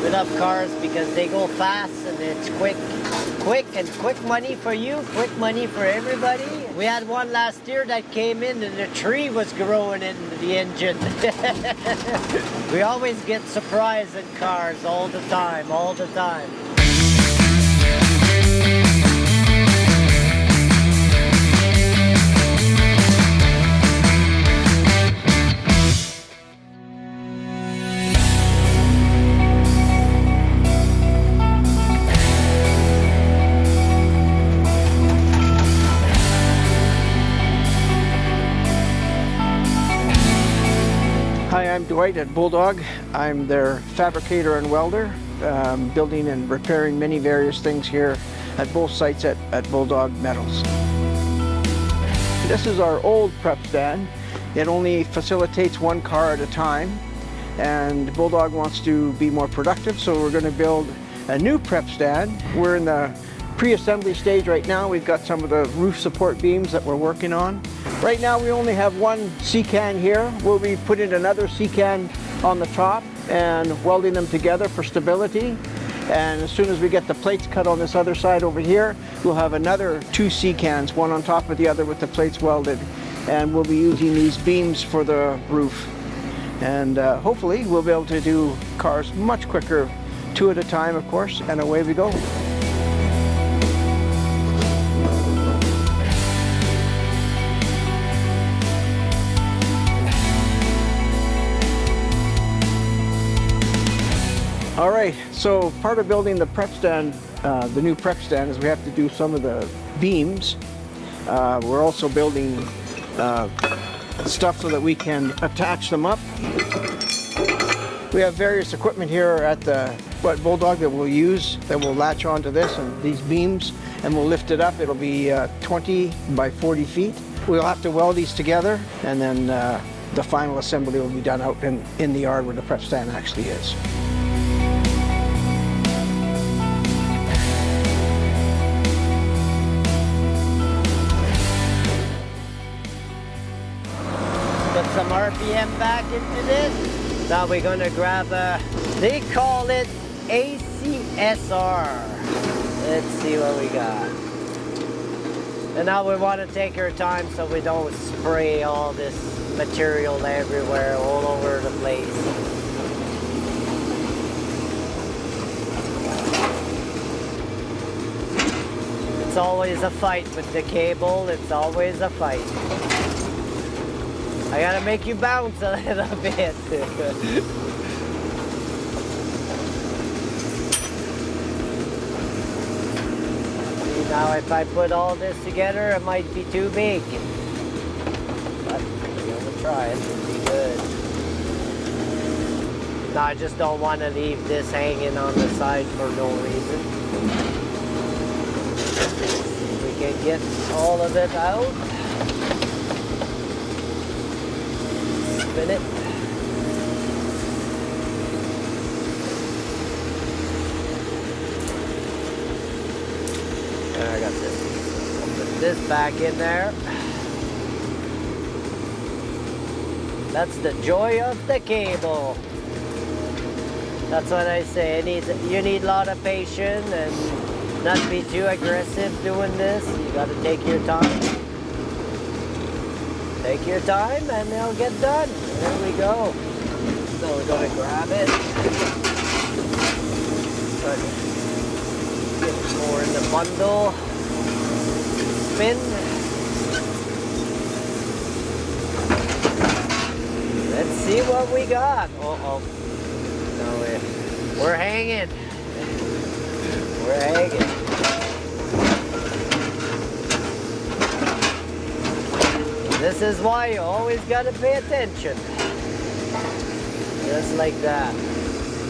We love cars because they go fast and it's quick. Quick money for you, quick money for everybody. We had one last year that came in and a tree was growing in the engine. We always get surprised in cars all the time. Hi, I'm Dwight at Bulldog. I'm their fabricator and welder, building and repairing many various things here at both sites at Bulldog Metals. This is our old prep stand. It only facilitates one car at a time, and Bulldog wants to be more productive, so we're going to build a new prep stand. We're in the pre-assembly stage right now. We've got some of the roof support beams that we're working on. Right now we only have one C-can here. We'll be putting another C-can on the top and welding them together for stability. And as soon as we get the plates cut on this other side over here, we'll have another two C-cans, one on top of the other with the plates welded. And we'll be using these beams for the roof. And hopefully we'll be able to do cars much quicker, two at a time of course, and away we go. All right, so part of building the prep stand, the new prep stand, is we have to do some of the beams. We're also building stuff so that we can attach them up. We have various equipment here at Bulldog that we'll use, that will latch onto this and these beams, and we'll lift it up. It'll be 20 by 40 feet. We'll have to weld these together, and then the final assembly will be done out in the yard where the prep stand actually is. Some RPM back into this. Now we're gonna grab they call it ACSR. Let's see what we got. And now we want to take our time so we don't spray all this material everywhere, all over the place. It's always a fight with the cable, it's always a fight. I gotta make you bounce a little bit. See, now if I put all this together, it might be too big. But we're gonna try it, it'll be good. No, I just don't want to leave this hanging on the side for no reason. See if we can get all of it out. Spin it. And I got this. I'll put this back in there. That's the joy of the cable. That's what I say. You need a lot of patience and not be too aggressive doing this. You got to take your time. Take your time and they'll get done. There we go. So we're going to grab it. Get more in the bundle. Spin. Let's see what we got. Uh-oh. No, we're hanging. We're hanging. This is why you always got to pay attention. Just like that.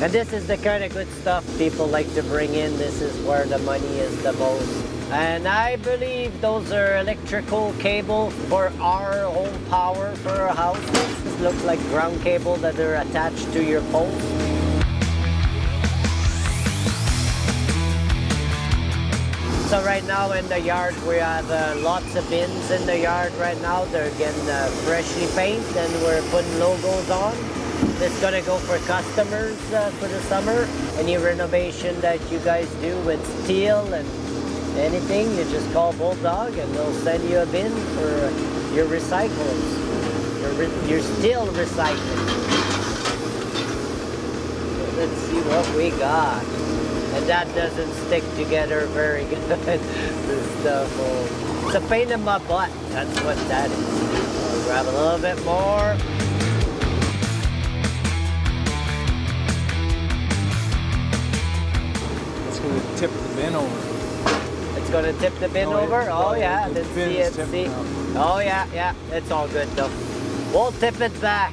And this is the kind of good stuff people like to bring in. This is where the money is the most. And I believe those are electrical cable for our own power for our houses. This looks like ground cable that are attached to your poles. So right now in the yard we have lots of bins in the yard right now. They're getting freshly painted and we're putting logos on. It's gonna go for customers for the summer. Any renovation that you guys do with steel and anything, you just call Bulldog and they'll send you a bin for your recyclables. Your steel recycling. Let's see what we got. And that doesn't stick together very good. This stuff, it's a pain in my butt. That's what that is. I'll grab a little bit more. It's going to tip the bin over. It's going to tip the bin over? Oh yeah, let's see it. See. Oh yeah, it's all good though. We'll tip it back.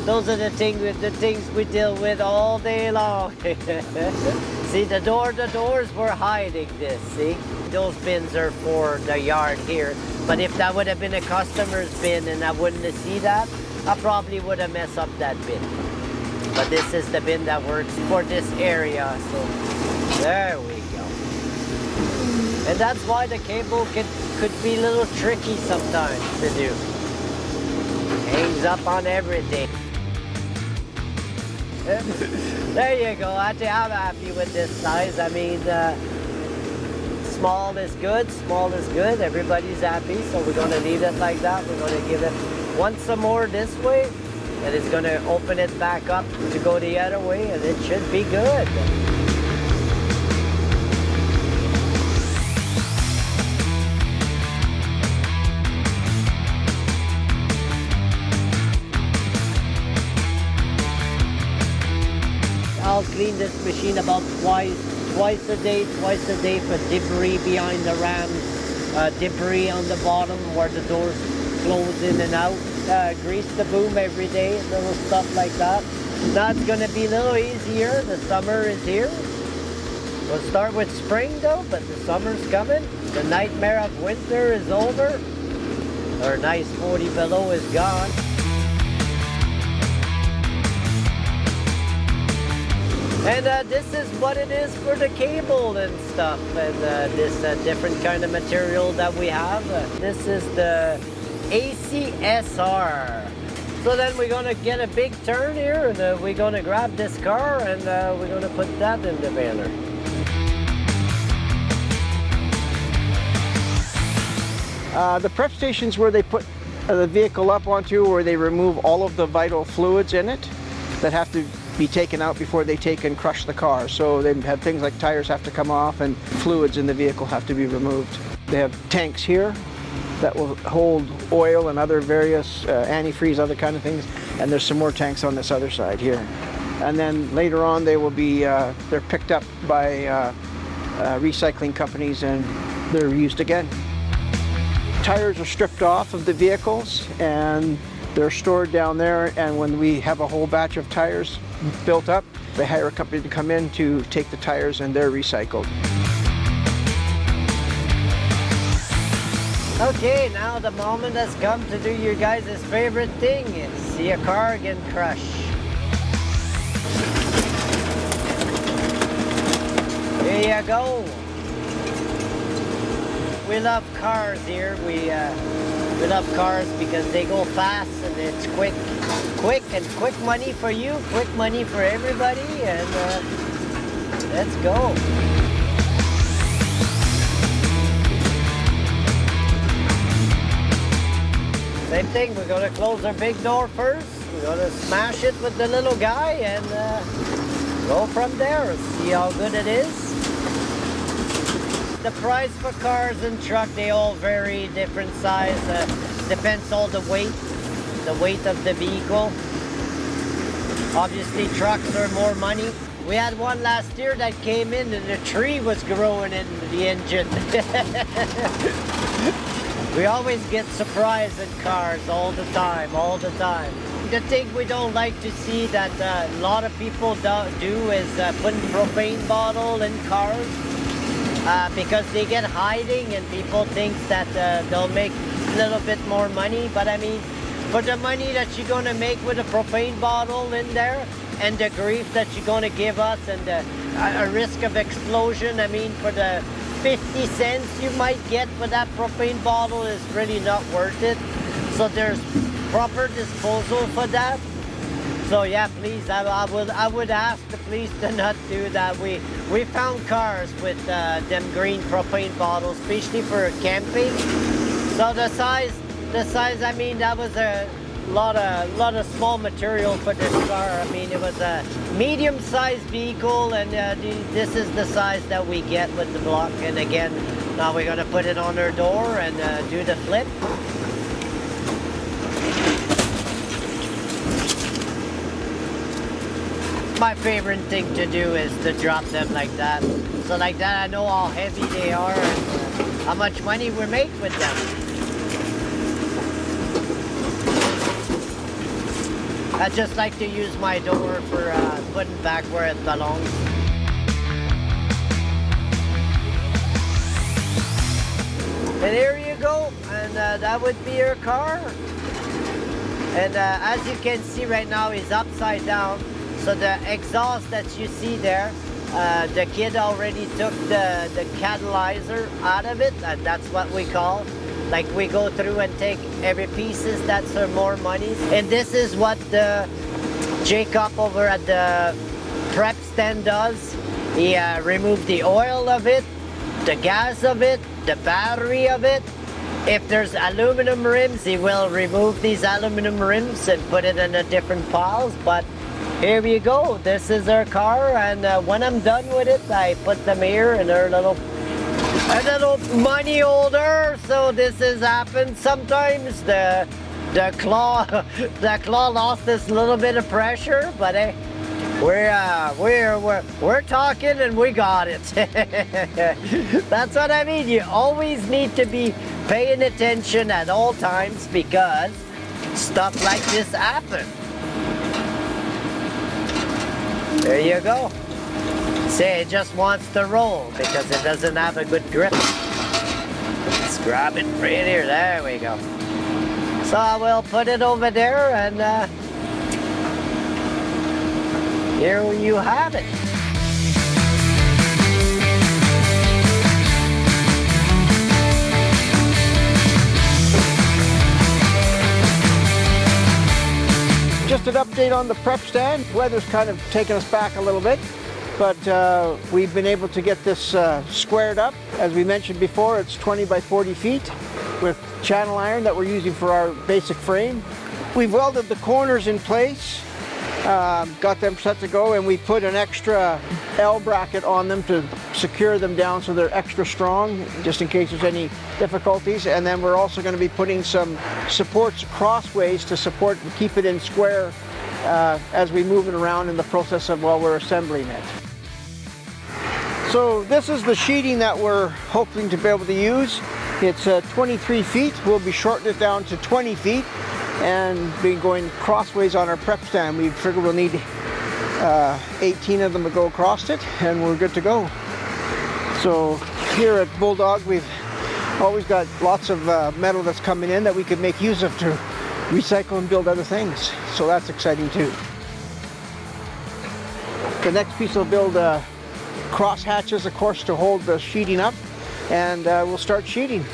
Those are the things we deal with all day long. See, the doors were hiding this, see? Those bins are for the yard here. But if that would have been a customer's bin and I wouldn't have seen that, I probably would have messed up that bin. But this is the bin that works for this area, so there we go. And that's why the cable could be a little tricky sometimes to do. Hangs up on everything. There you go. Actually, I'm happy with this size. I mean, small is good. Small is good. Everybody's happy. So we're going to leave it like that. We're going to give it once some more this way. And it's going to open it back up to go the other way. And it should be good. I'll clean this machine about twice a day for debris behind the ram, debris on the bottom where the doors close in and out. Grease the boom every day, little stuff like that. Now it's going to be a little easier. The summer is here. We'll start with spring though, but the summer's coming. The nightmare of winter is over. Our nice 40 below is gone. And this is what it is for the cable and stuff, and this different kind of material that we have. This is the ACSR. So then we're gonna get a big turn here, and we're gonna grab this car, and we're gonna put that in the baler. The prep station's where they put the vehicle up onto, where they remove all of the vital fluids in it that have to be taken out before they take and crush the car. So they have things like tires have to come off and fluids in the vehicle have to be removed. They have tanks here that will hold oil and other various antifreeze, other kind of things. And there's some more tanks on this other side here. And then later on they will be, they're picked up by recycling companies and they're used again. Tires are stripped off of the vehicles and they're stored down there, and when we have a whole batch of tires built up, they hire a company to come in to take the tires and they're recycled. Okay, now the moment has come to do your guys' favorite thing, is see a car get crushed. There you go. We love cars here. We love cars because they go fast and it's quick money for you, quick money for everybody, and let's go. Same thing, we're gonna close our big door first. We're gonna smash it with the little guy and go from there. See how good it is. The price for cars and truck, they all vary, different size. Depends on the weight of the vehicle. Obviously, trucks are more money. We had one last year that came in and a tree was growing in the engine. We always get surprised in cars all the time. The thing we don't like to see that a lot of people do is putting propane bottle in cars. Because they get hiding and people think that they'll make a little bit more money. But I mean, for the money that you're going to make with a propane bottle in there and the grief that you're going to give us and a risk of explosion, I mean, for the 50 cents you might get for that propane bottle is really not worth it. So there's proper disposal for that. So yeah, please, I would ask the police to not do that. We found cars with them green propane bottles, especially for camping. So the size, I mean, that was a lot of small material for this car. I mean, it was a medium-sized vehicle, and this is the size that we get with the block. And again, now we're gonna put it on our door and do the flip. My favorite thing to do is to drop them like that. So like that, I know how heavy they are and how much money we make with them. I just like to use my door for putting back where it belongs. And here you go, and that would be your car. And as you can see right now, it's upside down. So the exhaust that you see there, the kid already took the catalyzer out of it, and that's what we call. Like we go through and take every pieces that's for more money. And this is what Jacob over at the prep stand does. He removed the oil of it, the gas of it, the battery of it. If there's aluminum rims, he will remove these aluminum rims and put it in a different piles. But here we go. This is our car, and when I'm done with it, I put them here in our little money holder. So this has happened sometimes. The claw lost this little bit of pressure, but hey, we're talking and we got it. That's what I mean. You always need to be paying attention at all times because stuff like this happens. There you go. See, it just wants to roll because it doesn't have a good grip. Let's grab it right here. There we go. So I will put it over there, and here you have it. Just an update on the prep stand. Weather's kind of taken us back a little bit, but we've been able to get this squared up. As we mentioned before, it's 20 by 40 feet with channel iron that we're using for our basic frame. We've welded the corners in place, got them set to go, and we put an extra L bracket on them to secure them down so they're extra strong, just in case there's any difficulties. And then we're also going to be putting some supports crossways to support and keep it in square as we move it around in the process of while we're assembling it. So this is the sheeting that we're hoping to be able to use. It's 23 feet. We'll be shortening it down to 20 feet and be going crossways on our prep stand. We figure we'll need 18 of them to go across it, and we're good to go. So here at Bulldog, we've always got lots of metal that's coming in that we could make use of to recycle and build other things. So that's exciting too. The next piece will build cross hatches, of course, to hold the sheeting up, and we'll start sheeting.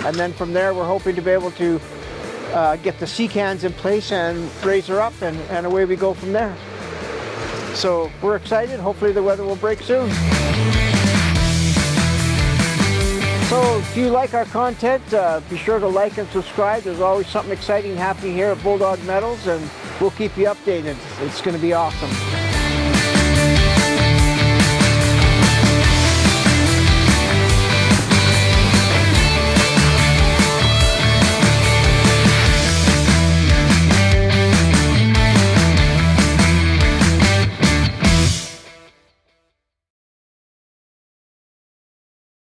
And then from there, we're hoping to be able to get the C-cans in place and raise her up, and away we go from there. So we're excited. Hopefully the weather will break soon. So if you like our content, be sure to like and subscribe. There's always something exciting happening here at Bulldog Metals, and we'll keep you updated. It's going to be awesome.